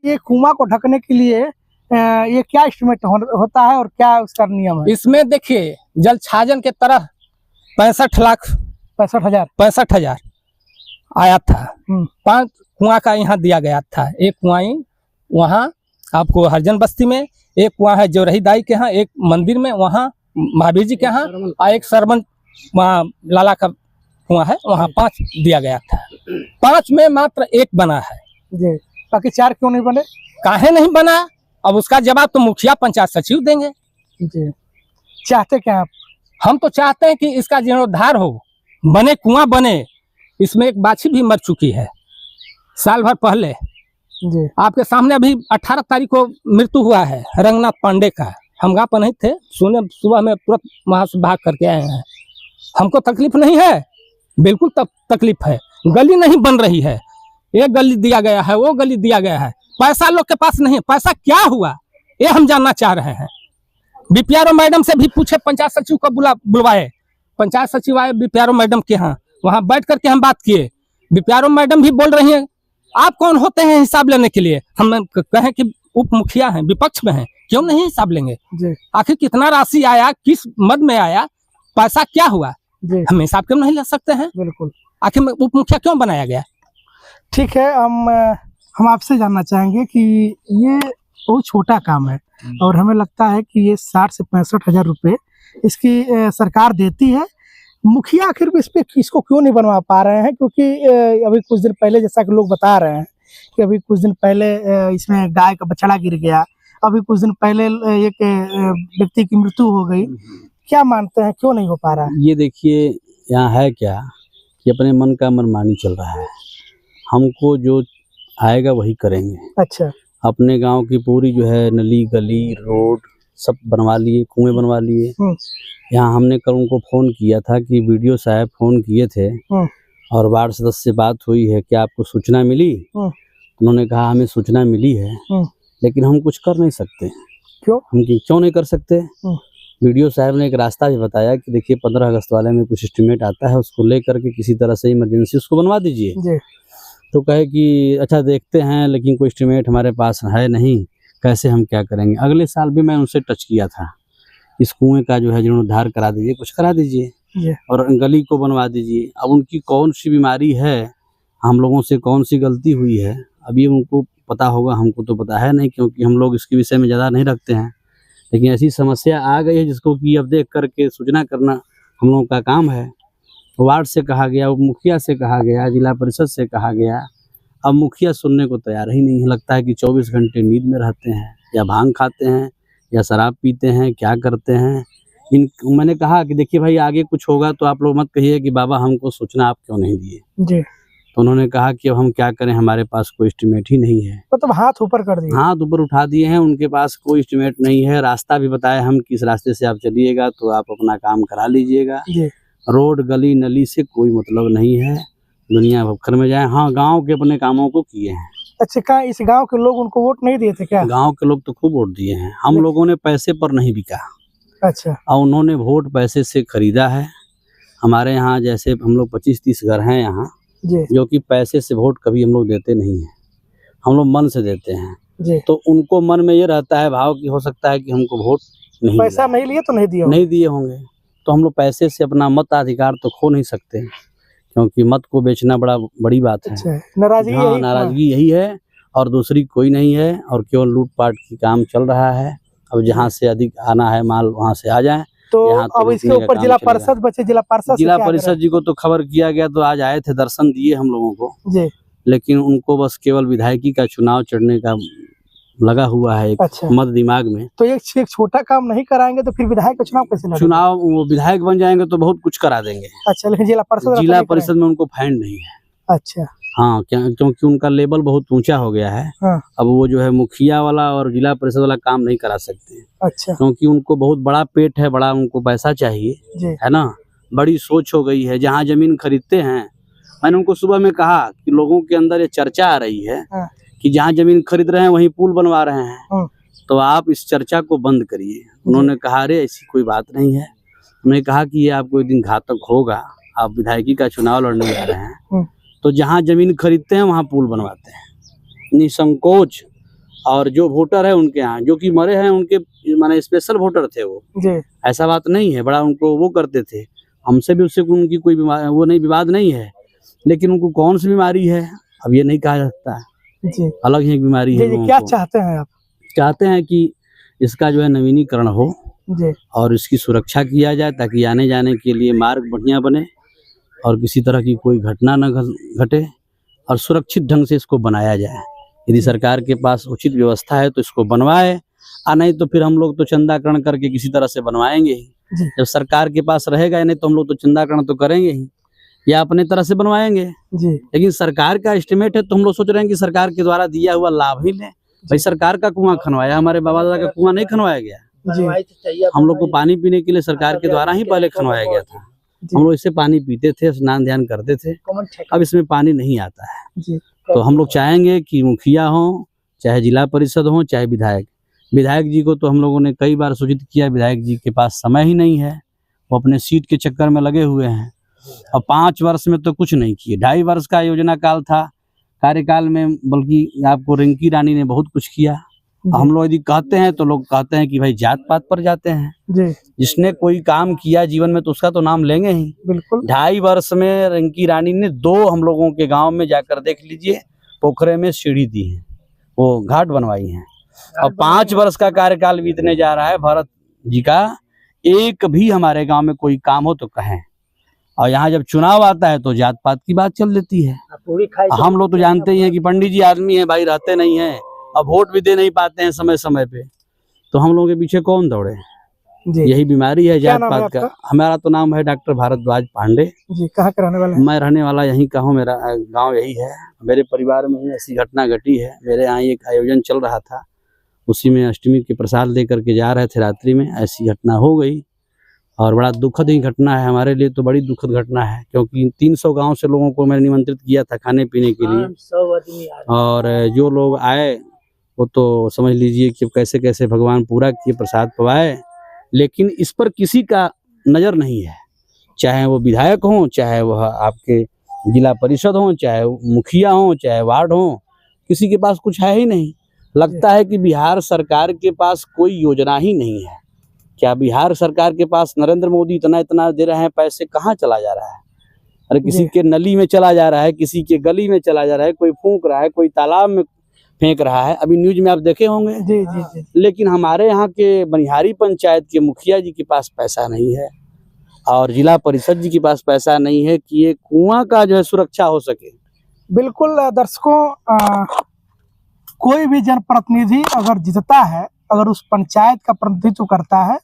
ये कुआं को ढकने के लिए ये क्या एस्टिमेट होता है और क्या उसका नियम है? इसमें देखिए जल छाजन के तरह 65,65,000 आया था। 5 कुआं का यहाँ दिया गया था। एक कुआं वहाँ आपको हरिजन बस्ती में, एक कुआं है जो रहीदाई के यहाँ, एक मंदिर में वहाँ महावीर जी के यहाँ, और एक सरमन वहाँ लाला का कुआं है वहाँ 5 दिया गया था। 5 में मात्र 1 बना है जी। बाकी 4 क्यों नहीं बने? काहे नहीं बना, अब उसका जवाब तो मुखिया पंचायत सचिव देंगे। जी। चाहते क्या आप? हम तो चाहते हैं कि इसका जीर्णोद्धार हो, बने कुआं बने। इसमें एक बाछी भी मर चुकी है साल भर पहले जी। आपके सामने। अभी 18 तारीख को मृत्यु हुआ है रंगनाथ पांडे का। हम गाँव पर नहीं थे, सुने सुबह में तुरंत वहां से भाग करके आए हैं। हमको तकलीफ नहीं है, बिल्कुल तकलीफ है। गली नहीं बन रही है, एक गली दिया गया है, वो गली दिया गया है, पैसा लोग के पास नहीं। पैसा क्या हुआ ये हम जानना चाह रहे हैं। बीपीआरओ मैडम से भी पूछे, पंचायत सचिव को बुलवाए, पंचायत सचिव आए बीपीआरओ मैडम के यहाँ, वहां बैठ करके हम बात किए। बीपीआरओ मैडम भी बोल रही हैं आप कौन होते हैं हिसाब लेने के लिए? हम कहें कि उप मुखिया हैं, विपक्ष में हैं, क्यों नहीं हिसाब लेंगे? आखिर कितना राशि आया, किस मद में आया, पैसा क्या हुआ, हम हिसाब क्यों नहीं ले सकते हैं? बिल्कुल। आखिर उप मुखिया क्यों बनाया गया? ठीक है, हम आपसे जानना चाहेंगे कि ये बहुत छोटा काम है और हमें लगता है कि ये 60 से 65,000 रुपये इसकी सरकार देती है। मुखिया आखिर इस पे इसको क्यों नहीं बनवा पा रहे हैं? क्योंकि अभी कुछ दिन पहले, जैसा कि लोग बता रहे हैं कि अभी कुछ दिन पहले इसमें गाय का बछड़ा गिर गया, अभी कुछ दिन पहले एक व्यक्ति की मृत्यु हो गई। क्या मानते हैं क्यों नहीं हो पा रहा है? ये देखिए यहाँ है क्या कि अपने मन का मनमानी चल रहा है। हमको जो आएगा वही करेंगे। अच्छा। अपने गांव की पूरी जो है नली गली रोड सब बनवा लिए, कुएं बनवा लिए। यहाँ हमने कल उनको फ़ोन किया था कि वीडियो साहब फ़ोन किए थे और वार्ड सदस्य से बात हुई है कि आपको सूचना मिली? उन्होंने कहा हमें सूचना मिली है लेकिन हम कुछ कर नहीं सकते। क्यों? हम क्यों नहीं कर सकते? वीडियो साहब ने एक रास्ता भी बताया कि देखिए 15 अगस्त वाले में कुछ एस्टिमेट आता है, उसको लेकर के किसी तरह से इमरजेंसी उसको बनवा दीजिए। तो कहे कि अच्छा देखते हैं, लेकिन कोई एस्टिमेट हमारे पास है नहीं, कैसे हम क्या करेंगे? अगले साल भी मैं उनसे टच किया था, इस कुएं का जो है जीर्णोद्धार करा दीजिए, कुछ करा दीजिए और गली को बनवा दीजिए। अब उनकी कौन सी बीमारी है, हम लोगों से कौन सी गलती हुई है, अभी उनको पता होगा, हमको तो पता है नहीं, क्योंकि हम लोग इसके विषय में ज़्यादा नहीं रखते हैं। लेकिन ऐसी समस्या आ गई है जिसको कि अब देख करके सूचना करना हम लोगों का काम है। वार्ड से कहा गया, उप मुखिया से कहा गया, जिला परिषद से कहा गया, अब मुखिया सुनने को तैयार ही नहीं है। लगता है कि 24 घंटे नींद में रहते हैं, या भांग खाते हैं, या शराब पीते हैं, क्या करते हैं। मैंने कहा कि देखिए भाई आगे कुछ होगा तो आप लोग मत कहिए कि बाबा हमको सूचना आप क्यों नहीं दिए। तो उन्होंने कहा कि अब हम क्या करें, हमारे पास कोई एस्टिमेट ही नहीं है। मतलब हाथ ऊपर कर दिए? हाथ ऊपर उठा दिए हैं, उनके पास कोई एस्टिमेट नहीं है। रास्ता भी बताया हम, किस रास्ते से आप चलिएगा तो आप अपना काम करा लीजिएगा। रोड गली नली से कोई मतलब नहीं है, दुनिया भर में जाए। हाँ, गांव के अपने कामों को किए हैं। अच्छा, क्या इस गांव के लोग उनको वोट नहीं दिए थे क्या? गांव के लोग तो खूब वोट दिए हैं। हम लोगों ने पैसे पर नहीं बिका। अच्छा। और उन्होंने वोट पैसे से खरीदा है। हमारे यहाँ जैसे हम लोग 25-30 घर हैं यहाँ, जो कि पैसे से वोट कभी हम लोग देते नहीं हैं, हम लोग मन से देते हैं। तो उनको मन में ये रहता है भाव कि हो सकता है कि हमको वोट नहीं, पैसा नहीं लिए तो नहीं दिए होंगे। तो हम लोग पैसे से अपना मताधिकार तो खो नहीं सकते, क्योंकि मत को बेचना बड़ी बात है। अच्छा, नाराजगी यही है और दूसरी कोई नहीं है। और केवल लूटपाट की काम चल रहा है। अब जहाँ से अधिक आना है माल वहाँ से आ जाए। तो अब इसके ऊपर जिला परिषद बचे, जिला परिषद जी को तो खबर किया गया, तो आज आए थे, दर्शन दिए हम लोगों को। लेकिन उनको बस केवल विधायकी का चुनाव चढ़ने का लगा हुआ है एक मत दिमाग में। तो एक छोटा काम नहीं कराएंगे तो फिर विधायक का चुनाव कैसे लड़ेंगे? चुनाव वो विधायक बन जाएंगे तो बहुत कुछ करा देंगे। अच्छा, लेकिन जिला परिषद में उनको फैंड नहीं है। अच्छा। हाँ, क्योंकि उनका लेवल बहुत ऊंचा हो गया है। अब वो जो है मुखिया वाला और जिला परिषद वाला काम नहीं करा सकते। अच्छा। क्योंकि उनको बहुत बड़ा पेट है, बड़ा उनको पैसा चाहिए, है ना, बड़ी सोच हो गई है। जहाँ जमीन खरीदते हैं, मैंने उनको सुबह में कहा कि लोगों के अंदर ये चर्चा आ रही है कि जहाँ जमीन खरीद रहे हैं वहीं पुल बनवा रहे हैं, तो आप इस चर्चा को बंद करिए। उन्होंने कहा अरे ऐसी कोई बात नहीं है। उन्होंने कहा कि ये आपको एक दिन घातक होगा, आप विधायकी का चुनाव लड़ने जा रहे हैं, तो जहाँ जमीन खरीदते हैं वहाँ पुल बनवाते हैं। निसंकोच और जो वोटर है उनके यहाँ जो कि मरे हैं उनके माने स्पेशल वोटर थे वो, जी ऐसा बात नहीं है, बड़ा उनको वो करते थे, हमसे भी उससे उनकी कोई वो नहीं विवाद नहीं है, लेकिन उनको कौन सी बीमारी है अब ये नहीं कहा जा सकता है, जी अलग ही एक बीमारी है। जी लोगों क्या को चाहते हैं आप? चाहते हैं कि इसका जो है नवीनीकरण हो जी और इसकी सुरक्षा किया जाए ताकि आने जाने के लिए मार्ग बढ़िया बने और किसी तरह की कोई घटना न घटे और सुरक्षित ढंग से इसको बनाया जाए। यदि सरकार के पास उचित व्यवस्था है तो इसको बनवाए, और नहीं तो फिर हम लोग तो चंदाकरण करके किसी तरह से बनवाएंगे ही। जी जब सरकार के पास रहेगा नहीं तो हम लोग तो चंदाकरण तो करेंगे ही या अपने तरह से बनवाएंगे, जी लेकिन सरकार का एस्टिमेट है तो हम लोग सोच रहे हैं कि सरकार के द्वारा दिया हुआ लाभ ही लें। भाई सरकार का कुआं खनवाया, हमारे बाबा दादा का कुआं नहीं खनवाया गया, जी हम लोग को पानी पीने के लिए सरकार के द्वारा ही पहले खनवाया गया था, हम लोग इससे पानी पीते थे, स्नान ध्यान करते थे, अब इसमें पानी नहीं आता है। जी तो हम लोग चाहेंगे कि मुखिया हो चाहे जिला परिषद हो चाहे विधायक जी को तो हम लोगों ने कई बार सूचित किया, विधायक जी के पास समय ही नहीं है, वो अपने सीट के चक्कर में लगे हुए हैं और 5 वर्ष में तो कुछ नहीं किए। 2.5 वर्ष का योजना काल था कार्यकाल में, बल्कि आपको रिंकी रानी ने बहुत कुछ किया। हम लोग यदि कहते हैं तो लोग कहते हैं कि भाई जात पात पर जाते हैं, जी जिसने कोई काम किया जीवन में तो उसका तो नाम लेंगे ही। बिल्कुल 2.5 वर्ष में रिंकी रानी ने 2 हम लोगों के गांव में जाकर देख लीजिए, पोखरे में सीढ़ी दी है, वो घाट बनवाई है, और 5 वर्ष का कार्यकाल बीतने जा रहा है भरत जी का, एक भी हमारे गांव में कोई काम हो तो कहें। और यहाँ जब चुनाव आता है तो जात पात की बात चल देती है। हम लोग तो जानते ही हैं कि पंडित जी आदमी है भाई, रहते नहीं हैं, अब वोट भी दे नहीं पाते हैं समय समय पे, तो हम लोगों के पीछे कौन दौड़े। जी यही बीमारी है क्या जात नाम है पात का। आपका? हमारा तो नाम है डॉक्टर भारद्वाज पांडे। जी कहाँ के रहने वाले हैं? मैं रहने वाला यहीं का हूँ, मेरा गांव यही है। मेरे परिवार में ही ऐसी घटना घटी है। मेरे यहाँ एक आयोजन चल रहा था, उसी में अष्टमी के प्रसाद लेकर के जा रहे थे, रात्रि में ऐसी घटना हो गई और बड़ा दुखद ही घटना है, हमारे लिए तो बड़ी दुखद घटना है, क्योंकि 300 गांव से लोगों को मैंने निमंत्रित किया था खाने पीने के लिए, और जो लोग आए वो तो समझ लीजिए कि कैसे कैसे भगवान पूरा किए, प्रसाद पवाए, लेकिन इस पर किसी का नज़र नहीं है, चाहे वो विधायक हों, चाहे वह आपके जिला परिषद हों, चाहे मुखिया हों, चाहे वार्ड हों, किसी के पास कुछ है ही नहीं। लगता है कि बिहार सरकार के पास कोई योजना ही नहीं है। क्या बिहार सरकार के पास नरेंद्र मोदी इतना इतना दे रहे हैं, पैसे कहाँ चला जा रहा है? अरे किसी के नली में चला जा रहा है, किसी के गली में चला जा रहा है, कोई फूंक रहा है, कोई तालाब में फेंक रहा है, अभी न्यूज में आप देखे होंगे। जी जी जी लेकिन हमारे यहाँ के बनिहारी पंचायत के मुखिया जी के पास पैसा नहीं है और जिला परिषद जी के पास पैसा नहीं है कि ये कुआं का जो है सुरक्षा हो सके। बिल्कुल दर्शकों, कोई भी जनप्रतिनिधि अगर जीतता है, अगर उस पंचायत का प्रतिनिधित्व करता है,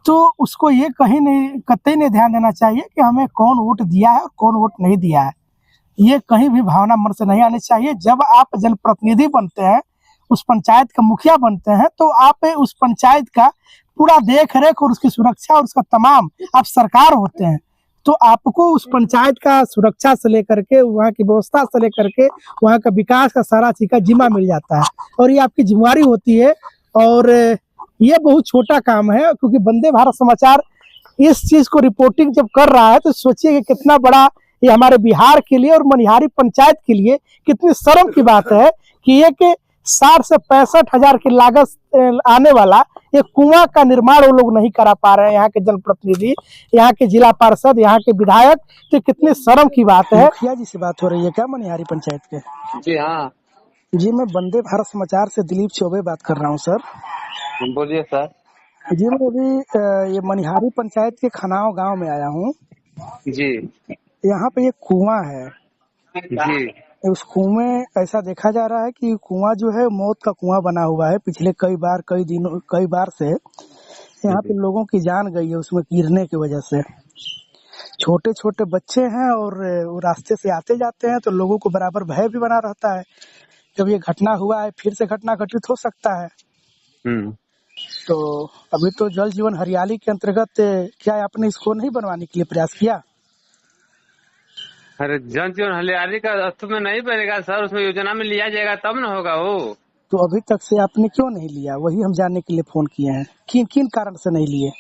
तो उसको ये कतई नहीं ध्यान देना चाहिए कि हमें कौन वोट दिया है और कौन वोट नहीं दिया है। ये कहीं भी भावना मन से नहीं आनी चाहिए। जब आप जनप्रतिनिधि बनते हैं, उस पंचायत का मुखिया बनते हैं, तो आप उस पंचायत का पूरा देख रेख और उसकी सुरक्षा और उसका तमाम आप सरकार होते हैं, तो आपको उस पंचायत का सुरक्षा से लेकर के, वहाँ की व्यवस्था से लेकर के, वहाँ का विकास का सारा चीज का जिम्मा मिल जाता है और ये आपकी जिम्मेवारी होती है। और ये बहुत छोटा काम है, क्योंकि वंदे भारत समाचार इस चीज को रिपोर्टिंग जब कर रहा है तो सोचिए कि कितना बड़ा ये हमारे बिहार के लिए और मनिहारी पंचायत के लिए कितनी शर्म की बात है कि एक 60 से 65 हजार की लागत आने वाला एक कुआं का निर्माण वो लोग नहीं करा पा रहे हैं, यहाँ के जनप्रतिनिधि, यहाँ के जिला पार्षद, यहाँ के विधायक। तो कितनी शर्म की बात है। मुखिया जी से बात हो रही है क्या मनिहारी पंचायत के? जी हाँ जी मैं वंदे भारत समाचार से दिलीप चौबे बात कर रहा हूँ सर। बोलिए सर। जी मैं अभी ये मनिहारी पंचायत के खनाव गांव में आया हूँ। जी यहाँ पे एक कुआं है। जी उस कुएं ऐसा देखा जा रहा है कि कुआं जो है मौत का कुआं बना हुआ है। पिछले कई बार से यहाँ पे लोगों की जान गई है उसमें गिरने की वजह से। छोटे छोटे बच्चे हैं और वो रास्ते से आते जाते हैं, तो लोगों को बराबर भय भी बना रहता है। जब ये घटना हुआ है, फिर से घटना घटित हो सकता है। तो अभी तो जल जीवन हरियाली के अंतर्गत क्या आपने इसको नहीं बनवाने के लिए प्रयास किया? अरे जन जीवन हरियाली का अर्थ में नहीं बनेगा सर, उसमें योजना में लिया जाएगा तब न होगा वो। तो अभी तक से आपने क्यों नहीं लिया, वही हम जानने के लिए फोन किए हैं। किन किन कारण से नहीं लिए?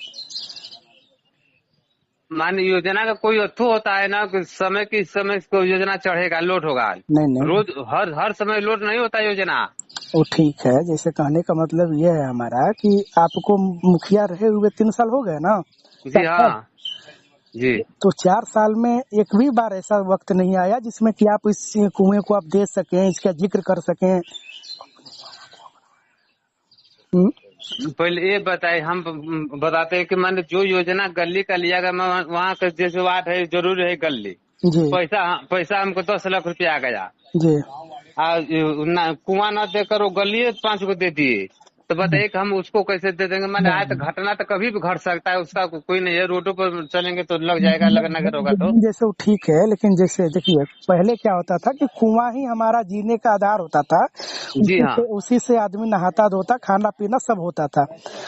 मान योजना का कोई अर्थ होता है ना, समय की समय को योजना चढ़ेगा, लोड होगा। नहीं रोज हर समय लोड नहीं होता योजना। वो ठीक है, जैसे कहने का मतलब ये है हमारा कि आपको मुखिया रहे हुए 3 साल हो गए ना। जी हाँ जी। तो 4 साल में एक भी बार ऐसा वक्त नहीं आया जिसमें कि आप इस कुएं को आप दे सकें, इसका जिक्र कर सकें। पहले ये बताए, हम बताते हैं कि मान जो योजना गली का लिया गया, वहाँ का जैसे वार्ड है जरूर है गली, जी पैसा हमको 10 लाख रुपया आ गया, जी कुआं न देकर वो गली 5 को दे दिए, तो बताइए कि हम उसको कैसे दे देंगे? मैंने आया तो घटना तो कभी भी घट सकता है, उसका कोई नहीं है, रोडों पर चलेंगे तो लग जाएगा, लगना के होगा तो। जैसे वो ठीक है, लेकिन जैसे देखिए पहले क्या होता था कि कुआं ही हमारा जीने का आधार होता था। जी हाँ। उसी से आदमी नहाता धोता, खाना पीना सब होता था।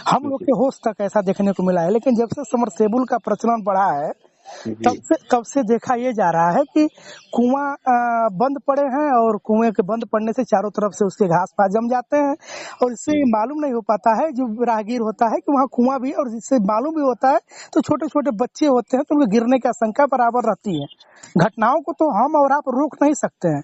हम लोग के होश तक ऐसा देखने को मिला है, लेकिन जब से समरसेबुल का प्रचलन बढ़ा है तब से देखा ये जा रहा है कि कुआं बंद पड़े हैं, और कुएं के बंद पड़ने से चारों तरफ से उसके घास पास जम जाते हैं, और इससे मालूम नहीं हो पाता है जो राहगीर होता है कि वहाँ कुआं भी है, और जिससे मालूम भी होता है तो छोटे छोटे बच्चे होते हैं तो उनके गिरने की आशंका बराबर रहती है। घटनाओं को तो हम और आप रोक नहीं सकते हैं,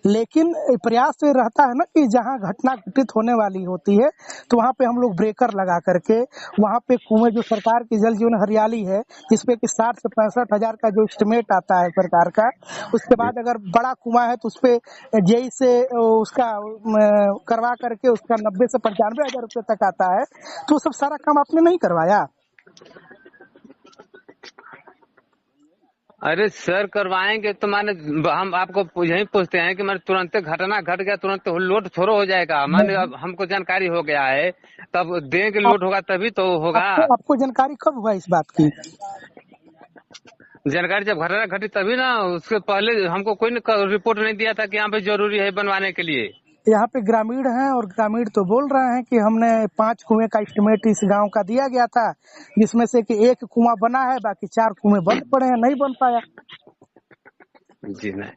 लेकिन प्रयास तो रहता है ना कि जहाँ घटना घटित होने वाली होती है तो वहाँ पे हम लोग ब्रेकर लगा करके वहाँ पे कुएं, जो सरकार की जल जीवन हरियाली है जिसपे कि 60 से 65 हजार का जो एस्टिमेट आता है सरकार का, उसके बाद अगर बड़ा कुआं है तो उसपे जेई से उसका करवा करके उसका 90 से 95 हजार रुपये तक आता है। तो सब सारा काम आपने नहीं करवाया। अरे सर करवाएंगे तो माने हम आपको यही पूछते हैं कि माने तुरंत घटना घट गया तुरंत लोड थोड़ा हो जाएगा? माने अब हमको जानकारी हो गया है तब देंगे, लोड होगा तभी तो होगा। आपको जानकारी कब हुआ इस बात की? जानकारी जब घटना घटी तभी ना, उसके पहले हमको कोई रिपोर्ट नहीं दिया था कि यहाँ पे जरूरी है बनवाने के लिए। यहाँ पे ग्रामीण हैं और ग्रामीण तो बोल रहे हैं कि हमने 5 कुएं का एस्टिमेट इस गांव का दिया गया था, जिसमें से कि 1 कुआं बना है, बाकी 4 कुएं बंद पड़े हैं, नहीं बन पाया। जी नहीं,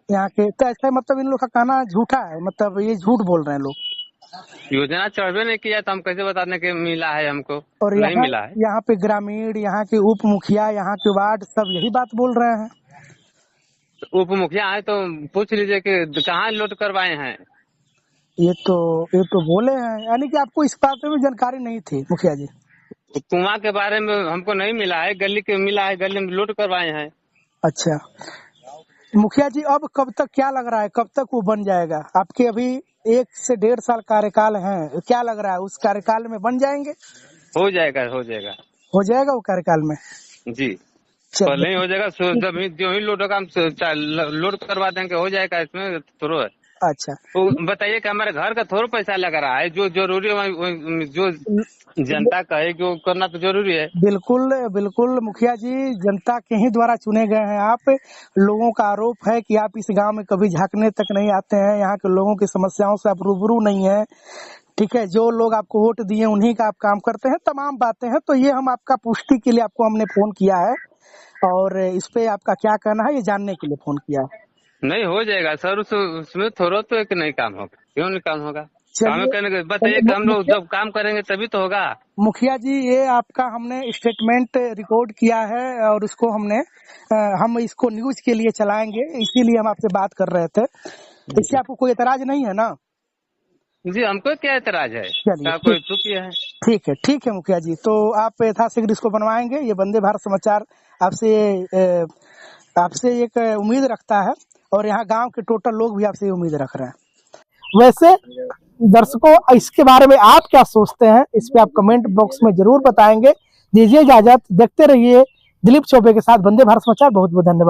यहाँ के तो ऐसा मतलब इन लोग का कहना झूठा है, मतलब ये झूठ बोल रहे हैं लोग। योजना चढ़वे नहीं किया तो हम कैसे बताने के मिला है हमको? और नहीं मिला है। यहाँ पे ग्रामीण, यहाँ के उप मुखिया, यहाँ के वार्ड सब यही बात बोल रहे हैं। उप मुखिया आए तो पूछ लीजिए कि कहाँ लोड करवाए हैं। ये तो बोले हैं, यानी कि आपको इस बात में जानकारी नहीं थी मुखिया जी? कुआं के बारे में हमको नहीं मिला है, गली के मिला है, गली में लोड करवाए हैं। अच्छा मुखिया जी, अब कब तक, क्या लग रहा है कब तक वो बन जाएगा? आपके अभी 1 से 1.5 साल कार्यकाल है, क्या लग रहा है उस कार्यकाल में बन जाएंगे? हो जाएगा हो जाएगा वो कार्यकाल में? जी, पहले ही हो जाएगा। जब जो ही लोड होगा हम लोड करवा देंगे, हो जाएगा, इसमें थोड़ा है। अच्छा तो बताइए कि हमारे घर का थोड़ा पैसा लग रहा है, जो जरूरी है, जो जनता कहे कि वो करना तो जरूरी है। बिल्कुल बिल्कुल मुखिया जी, जनता के ही द्वारा चुने गए हैं आप। लोगों का आरोप है कि आप इस गांव में कभी झांकने तक नहीं आते हैं, यहाँ के लोगों की समस्याओं से आप रूबरू नहीं है। ठीक है, जो लोग आपको वोट दिए उन्हीं का आप काम करते हैं, तमाम बातें हैं। तो ये हम आपका पुष्टि के लिए आपको हमने फोन किया है, और इस पे आपका क्या कहना है ये जानने के लिए फोन किया है। नहीं हो जाएगा सर, उसमें थोड़ा तो एक नहीं काम होगा, क्यों नहीं काम होगा? काम करने के बताइए कि हम लोग जब काम करेंगे तभी तो होगा। मुखिया जी ये आपका हमने स्टेटमेंट रिकॉर्ड किया है, और इसको हम इसको न्यूज के लिए चलाएंगे, इसीलिए हम आपसे बात कर रहे थे। इससे आपको कोई एतराज नहीं है ना? जी हमको क्या एतराज है, कोई चुकी है। ठीक है मुखिया जी, तो आप यथाशीघ्र इसको बनवाएंगे। ये वंदे भारत समाचार आपसे एक उम्मीद रखता है, और यहाँ गांव के टोटल लोग भी आपसे उम्मीद रख रहे हैं। वैसे दर्शकों, इसके बारे में आप क्या सोचते हैं, इस पे आप कमेंट बॉक्स में जरूर बताएंगे। दीजिए इजाजत, देखते रहिए दिलीप चौबे के साथ वंदे भारत समाचार। बहुत बहुत धन्यवाद।